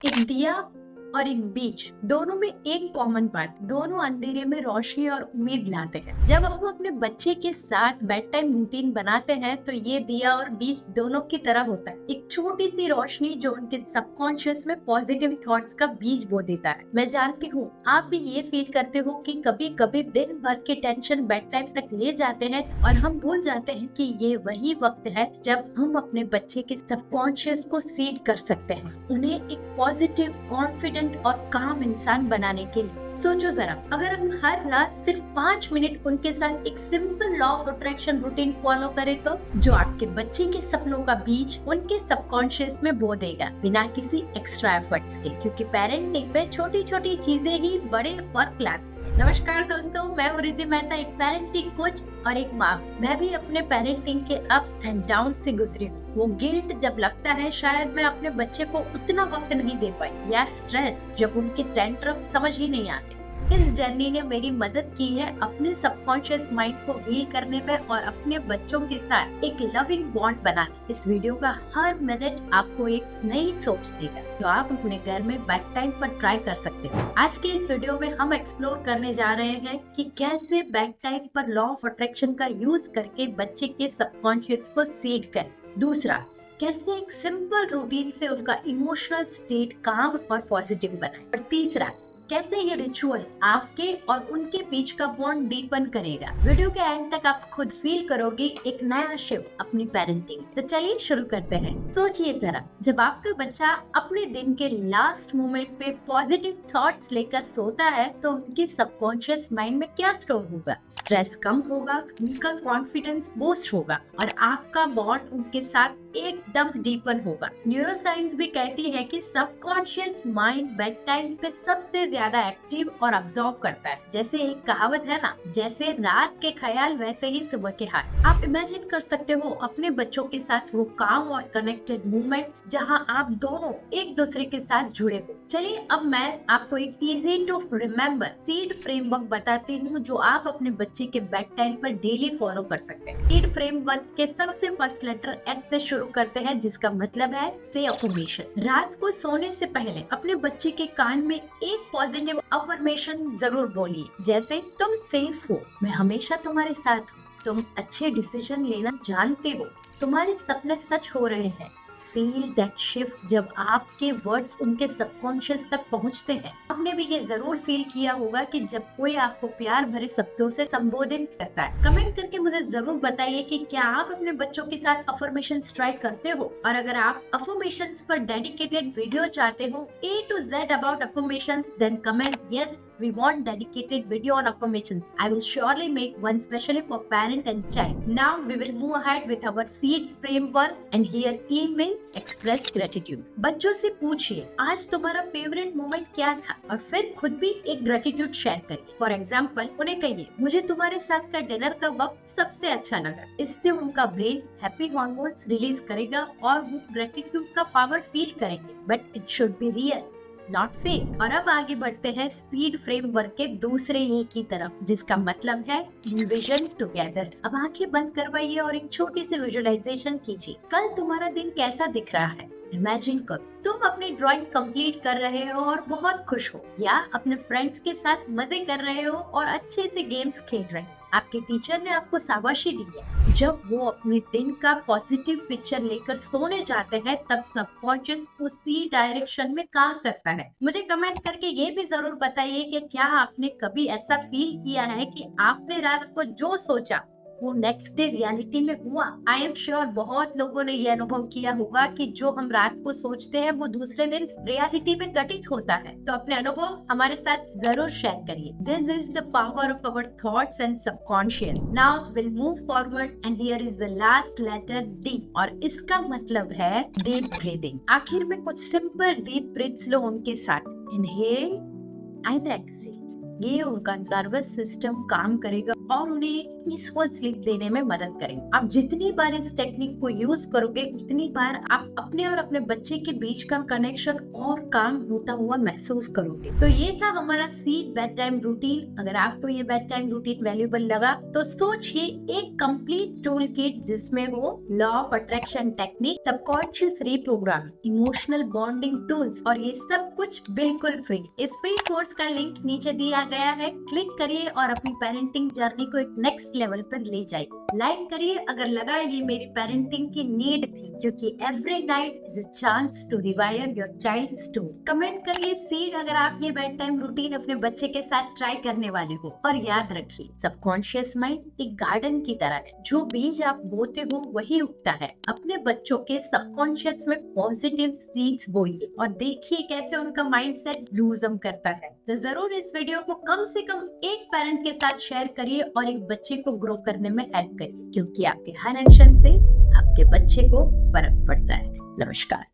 एक दिया और एक बीज, दोनों में एक कॉमन बात, दोनों अंधेरे में रोशनी और उम्मीद लाते हैं। जब हम अपने बच्चे के साथ बेड टाइम रूटीन बनाते हैं तो ये दिया और बीज दोनों की तरह होता है। एक छोटी सी रोशनी जो उनके सबकॉन्शियस में पॉजिटिव थॉट्स का बीज बो देता है। मैं जानती हूँ आप भी ये फील करते हो कि कभी कभी दिन भर की टेंशन बेड टाइम तक ले जाते हैं और हम भूल जाते हैं कि ये वही वक्त है जब हम अपने बच्चे के सबकॉन्शियस को सीड कर सकते हैं, उन्हें एक पॉजिटिव, कॉन्फिडेंट और काम इंसान बनाने के लिए। सोचो जरा, अगर हम हर रात सिर्फ 5 मिनट उनके साथ एक simple law of attraction routine follow करें तो जो आपके बच्चे के सपनों का बीज उनके सबकॉन्शियस में बो देगा, बिना किसी एक्स्ट्रा एफर्ट्स के। क्योंकि पेरेंटिंग पे छोटी छोटी चीजें ही बड़े फर्क लाती हैं। नमस्कार दोस्तों, मैं हूँ रिद्धि मेहता, एक पेरेंटिंग कोच और एक माँ। मैं भी अपने पेरेंटिंग के अप्स एंड डाउन से गुजरी हूँ। वो गिल्ट जब लगता है शायद मैं अपने बच्चे को उतना वक्त नहीं दे पाई, या स्ट्रेस जब उनके टेंट्रम समझ ही नहीं आते। इस जर्नी ने मेरी मदद की है अपने सबकॉन्शियस माइंड को हील करने में और अपने बच्चों के साथ एक लविंग बॉन्ड बनाने। इस वीडियो का हर मिनट आपको एक नई सोच देगा जो आप अपने घर में बेड टाइम पर ट्राई कर सकते हैं। आज के इस वीडियो में हम एक्सप्लोर करने जा रहे हैं कि कैसे बेड टाइम पर लॉ ऑफ अट्रैक्शन का यूज करके बच्चे के सबकॉन्शियस को सीड करें। दूसरा, कैसे एक सिंपल रूटीन से उसका इमोशनल स्टेट काम और पॉजिटिव बनाए। और तीसरा, कैसे ये रिचुअल आपके और उनके बीच का बॉन्ड डीपन करेगा। वीडियो के एंड तक आप खुद फील करोगे एक नया शिफ्ट अपनी पेरेंटिंग। तो चलिए शुरू करते हैं। सोचिए जरा, जब आपका बच्चा अपने दिन के लास्ट मोमेंट पे पॉजिटिव थॉट्स लेकर सोता है तो उनके सबकॉन्शियस माइंड में क्या स्टोर होगा? स्ट्रेस कम होगा, उनका कॉन्फिडेंस बूस्ट होगा और आपका बॉन्ड उनके साथ एकदम डीपन होगा। न्यूरोसाइंस भी कहती है कि सबकॉन्शियस माइंड बेड टाइम पे सबसे ज्यादा एक्टिव और ऑब्जर्व करता है। जैसे एक कहावत है ना, जैसे रात के ख्याल वैसे ही सुबह के हाल। आप इमेजिन कर सकते हो अपने बच्चों के साथ वो काम और कनेक्टेड मूवमेंट जहां आप दोनों एक दूसरे के साथ जुड़े हो। चलिए अब मैं आपको एक easy to remember seed framework बताती हूँ जो आप अपने बच्चे के बेड टाइम पर डेली फॉलो कर सकते हैं। सीड फ्रेमवर्क के सबसे फर्स्ट लेटर एस से शुरू करते हैं, जिसका मतलब है से अफर्मेशन। रात को सोने से पहले अपने बच्चे के कान में एक पॉजिटिव अफर्मेशन जरूर बोलिए, जैसे तुम सेफ हो, मैं हमेशा तुम्हारे साथ हूँ, तुम अच्छे डिसीजन लेना जानते हो, तुम्हारे सपने सच हो रहे हैं। फील दैट शिफ्ट जब आपके वर्ड्स उनके सबकॉन्शियस तक पहुंचते हैं। आपने भी ये जरूर फील किया होगा कि जब कोई आपको प्यार भरे शब्दों से संबोधित करता है। कमेंट करके मुझे जरूर बताइए कि क्या आप अपने बच्चों के साथ अफर्मेशंस ट्राई करते हो, और अगर आप अफर्मेशंस पर डेडिकेटेड वीडियो चाहते हो A to Z about affirmations, then comment yes, we want dedicated video on affirmations. I will surely make one specially for parent and child. Now we will move ahead with our seed framework, and here E means express gratitude. बच्चों से पूछिए आज तुम्हारा favourite moment क्या था, और फिर खुद भी एक ग्रेटिट्यूड शेयर करिए। फॉर एग्जाम्पल, उन्हें कहिए मुझे तुम्हारे साथ का डिनर का वक्त सबसे अच्छा लगा। इससे उनका ब्रेन हैप्पी हार्मोन्स रिलीज करेगा और वो ग्रेटिट्यूड का पावर फील करेंगे। But it should be real, not fake. और अब आगे बढ़ते हैं स्पीड फ्रेमवर्क के दूसरे ई की तरफ, जिसका मतलब है विजन टुगेदर। अब आंखें बंद करवाइए और एक छोटी सी विजुअलाइजेशन कीजिए। कल तुम्हारा दिन कैसा दिख रहा है? इमेजिन करो तुम अपनी ड्राइंग कंप्लीट कर रहे हो और बहुत खुश हो, या अपने फ्रेंड्स के साथ मजे कर रहे हो और अच्छे से गेम्स खेल रहे हो। आपके टीचर ने आपको शाबाशी दी है। जब वो अपने दिन का पॉजिटिव पिक्चर लेकर सोने जाते हैं तब सबकॉन्शियस उसी डायरेक्शन में काम करता है। मुझे कमेंट करके ये भी जरूर बताइए कि क्या आपने कभी ऐसा फील किया है कि आपने रात को जो सोचा वो नेक्स्ट डे रियलिटी में हुआ। आई एम श्योर बहुत लोगों ने ये अनुभव किया होगा कि जो हम रात को सोचते हैं वो दूसरे दिन रियलिटी में घटित होता है। तो अपने अनुभव हमारे साथ जरूर शेयर करिए। This is the power of our thoughts and subconscious. Now will move forward and here is the last letter D, और इसका मतलब है डीप ब्रीदिंग। आखिर में कुछ सिंपल डीप ब्रीथ्स लो उनके साथ। Inhale and exhale. ये उनका नर्वस सिस्टम काम करेगा और उन्हें पीसफुल स्लीप देने में मदद करेंगे। आप जितनी बार इस टेक्निक को यूज करोगे उतनी बार आप अपने और अपने बच्चे के बीच का कनेक्शन और काम होता हुआ महसूस करोगे। तो ये था हमारा सीड बेड टाइम रूटीन। अगर आपको ये बेड टाइम रूटीन वैल्यूएबल लगा तो सोचिए एक कंप्लीट टूल किट जिसमें हो law of attraction technique, subconscious reprogram, emotional bonding tools और ये सब कुछ बिल्कुल फ्री। इस फ्री कोर्स का लिंक नीचे दिया गया है, क्लिक करिए और अपनी पेरेंटिंग जर्नी को एक नेक्स्ट लेवल पर ले जाइए। लाइक करिए अगर लगा ये मेरी पेरेंटिंग की नीड थी, क्योंकि every night is a chance to rewire your child story. Comment करिए सीड अगर आप ये बेड टाइम रूटीन अपने बच्चे के साथ ट्राई करने वाले हो। और याद रखिए सबकॉन्शियस माइंड एक गार्डन की तरह है, जो बीज आप बोते हो वही उगता है। अपने बच्चों के सबकॉन्शियस में पॉजिटिव सीड्स बोइए और देखिए कैसे उनका माइंडसेट ब्लूसम करता है। तो जरूर इस वीडियो को कम से कम एक पेरेंट के साथ शेयर करिए और एक बच्चे को ग्रो करने में हेल्प करिए, क्योंकि आपके हर एक्शन से आपके बच्चे को फर्क पड़ता है। नमस्कार।